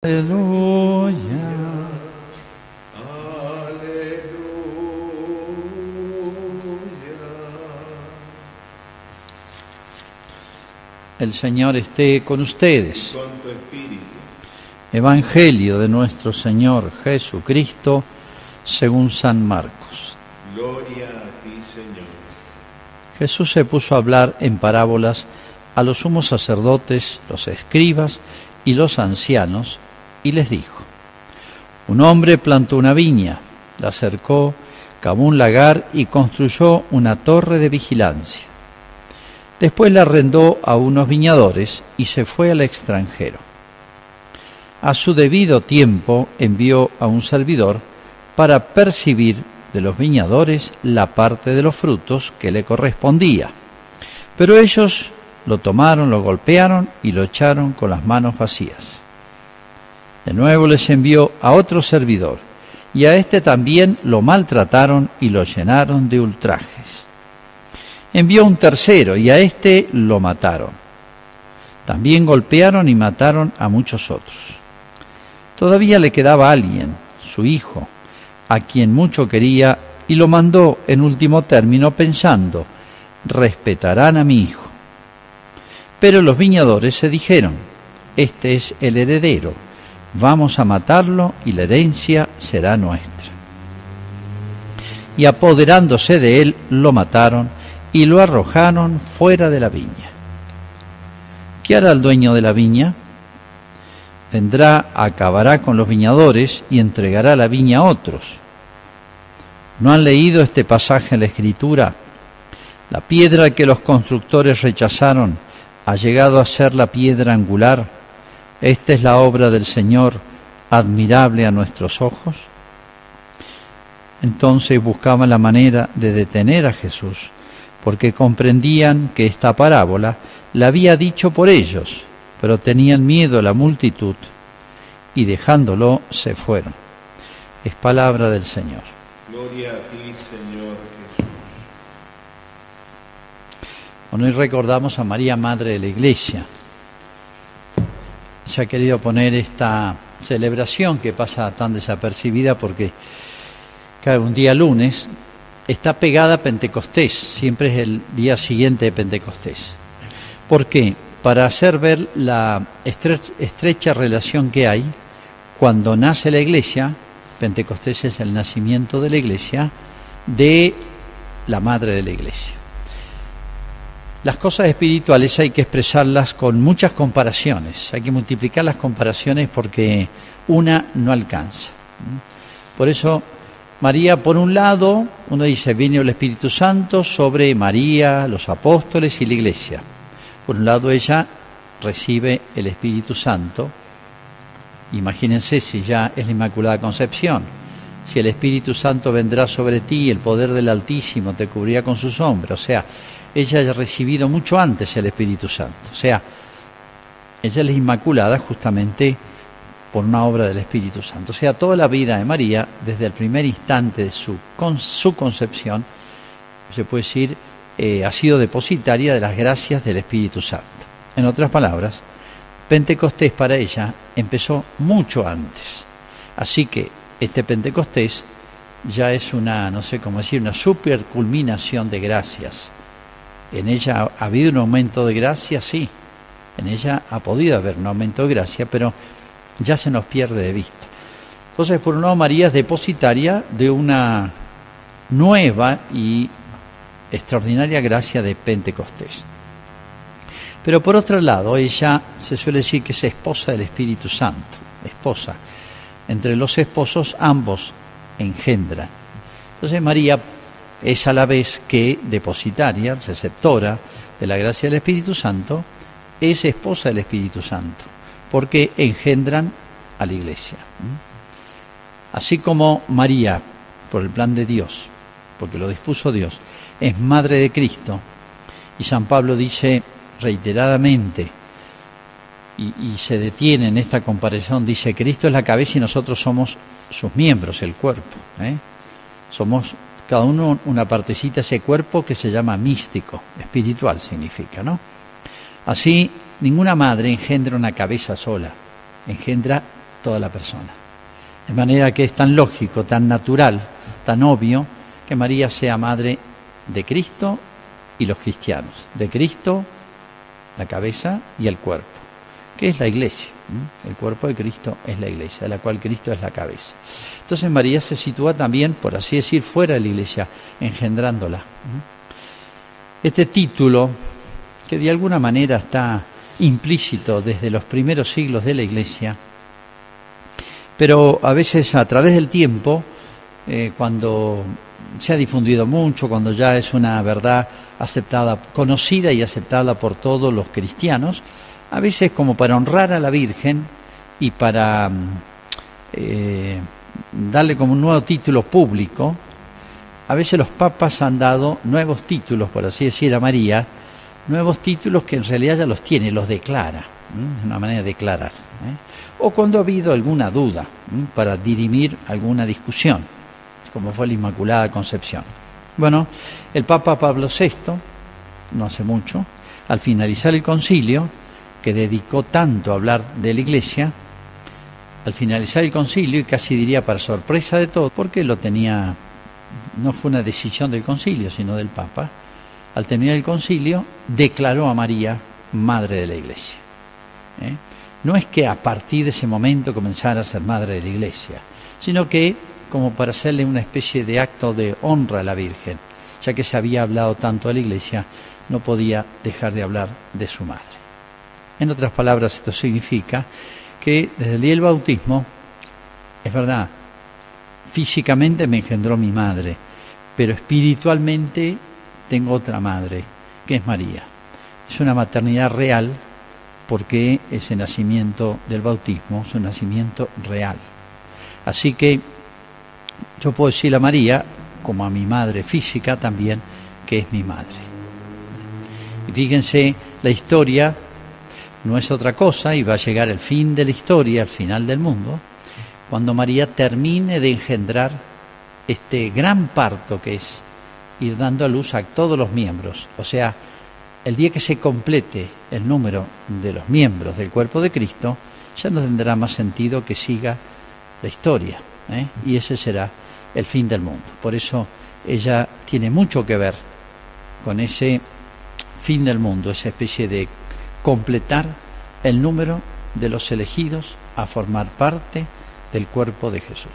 Aleluya. El Señor esté con ustedes. Con tu espíritu. Evangelio de nuestro Señor Jesucristo según San Marcos. Gloria a ti, Señor. Jesús se puso a hablar en parábolas a los sumos sacerdotes, los escribas y los ancianos, y les dijo: un hombre plantó una viña, la cercó, cavó un lagar y construyó una torre de vigilancia. Después la arrendó a unos viñadores y se fue al extranjero. A su debido tiempo envió a un servidor para percibir de los viñadores la parte de los frutos que le correspondía. Pero ellos lo tomaron, lo golpearon y lo echaron con las manos vacías. De nuevo les envió a otro servidor, y a este también lo maltrataron y lo llenaron de ultrajes. Envió un tercero, y a este lo mataron. También golpearon y mataron a muchos otros. Todavía le quedaba alguien, su hijo, a quien mucho quería, y lo mandó en último término pensando: respetarán a mi hijo. Pero los viñadores se dijeron: este es el heredero, vamos a matarlo y la herencia será nuestra. Y apoderándose de él, lo mataron y lo arrojaron fuera de la viña. ¿Qué hará el dueño de la viña? Vendrá, acabará con los viñadores y entregará la viña a otros. ¿No han leído este pasaje en la Escritura? La piedra que los constructores rechazaron ha llegado a ser la piedra angular. Esta es la obra del Señor, admirable a nuestros ojos. Entonces buscaban la manera de detener a Jesús, porque comprendían que esta parábola la había dicho por ellos, pero tenían miedo a la multitud, y dejándolo se fueron. Es palabra del Señor. Gloria a ti, Señor Jesús. Bueno, hoy recordamos a María, Madre de la Iglesia. Se ha querido poner esta celebración que pasa tan desapercibida porque cae un día lunes, está pegada a Pentecostés, siempre es el día siguiente de Pentecostés. ¿Por qué? Para hacer ver la estrecha relación que hay cuando nace la Iglesia. Pentecostés es el nacimiento de la Iglesia, de la Madre de la Iglesia. Las cosas espirituales hay que expresarlas con muchas comparaciones, hay que multiplicar las comparaciones porque una no alcanza. Por eso María, por un lado, uno dice, vino el Espíritu Santo sobre María, los apóstoles y la Iglesia. Por un lado ella recibe el Espíritu Santo. Imagínense si ya es la Inmaculada Concepción. Si el Espíritu Santo vendrá sobre ti, el poder del Altísimo te cubrirá con su sombra. O sea, ella ha recibido mucho antes el Espíritu Santo. O sea, ella es la Inmaculada justamente por una obra del Espíritu Santo. O sea, toda la vida de María, desde el primer instante de su concepción, se puede decir, ha sido depositaria de las gracias del Espíritu Santo. En otras palabras, Pentecostés para ella empezó mucho antes. Así que este Pentecostés ya es una, no sé cómo decir, una superculminación de gracias. ¿En ella ha habido un aumento de gracia? Sí. En ella ha podido haber un aumento de gracia, pero ya se nos pierde de vista. Entonces, por un lado, María es depositaria de una nueva y extraordinaria gracia de Pentecostés. Pero por otro lado, ella se suele decir que es esposa del Espíritu Santo, esposa. Entre los esposos ambos engendran. Entonces María es a la vez que depositaria, receptora de la gracia del Espíritu Santo, es esposa del Espíritu Santo, porque engendran a la Iglesia. Así como María, por el plan de Dios, porque lo dispuso Dios, es madre de Cristo, y San Pablo dice reiteradamente, y se detiene en esta comparación, dice: Cristo es la cabeza y nosotros somos sus miembros, el cuerpo. Somos cada uno una partecita de ese cuerpo que se llama místico, espiritual significa, ¿no? Así, ninguna madre engendra una cabeza sola, engendra toda la persona. De manera que es tan lógico, tan natural, tan obvio, que María sea madre de Cristo y los cristianos. De Cristo, la cabeza y el cuerpo, que es la iglesia. El cuerpo de Cristo es la iglesia, de la cual Cristo es la cabeza. Entonces María se sitúa también, por así decir, fuera de la iglesia, engendrándola. Este título, que de alguna manera está implícito desde los primeros siglos de la iglesia, pero a veces a través del tiempo, cuando se ha difundido mucho, cuando ya es una verdad aceptada, conocida y aceptada por todos los cristianos, a veces como para honrar a la Virgen y para darle como un nuevo título público, a veces los papas han dado nuevos títulos, por así decir, a María, nuevos títulos que en realidad ya los tiene, los declara, una manera de declarar, o cuando ha habido alguna duda, para dirimir alguna discusión, como fue la Inmaculada Concepción. Bueno, el Papa Pablo VI, no hace mucho, al finalizar el concilio, que dedicó tanto a hablar de la Iglesia, al finalizar el concilio, y casi diría para sorpresa de todos, porque lo tenía, no fue una decisión del concilio, sino del Papa, al terminar el concilio, declaró a María madre de la Iglesia. No es que a partir de ese momento comenzara a ser madre de la Iglesia, sino que como para hacerle una especie de acto de honra a la Virgen, ya que se había hablado tanto de la Iglesia, no podía dejar de hablar de su madre. En otras palabras, esto significa que desde el día del bautismo, es verdad, físicamente me engendró mi madre, pero espiritualmente tengo otra madre, que es María. Es una maternidad real, porque ese nacimiento del bautismo es un nacimiento real. Así que yo puedo decirle a María, como a mi madre física también, que es mi madre. Y fíjense, la historia no es otra cosa, y va a llegar el fin de la historia, el final del mundo, cuando María termine de engendrar este gran parto que es ir dando a luz a todos los miembros. O sea, el día que se complete el número de los miembros del cuerpo de Cristo, ya no tendrá más sentido que siga la historia, y ese será el fin del mundo. Por eso ella tiene mucho que ver con ese fin del mundo, esa especie de completar el número de los elegidos a formar parte del cuerpo de Jesús.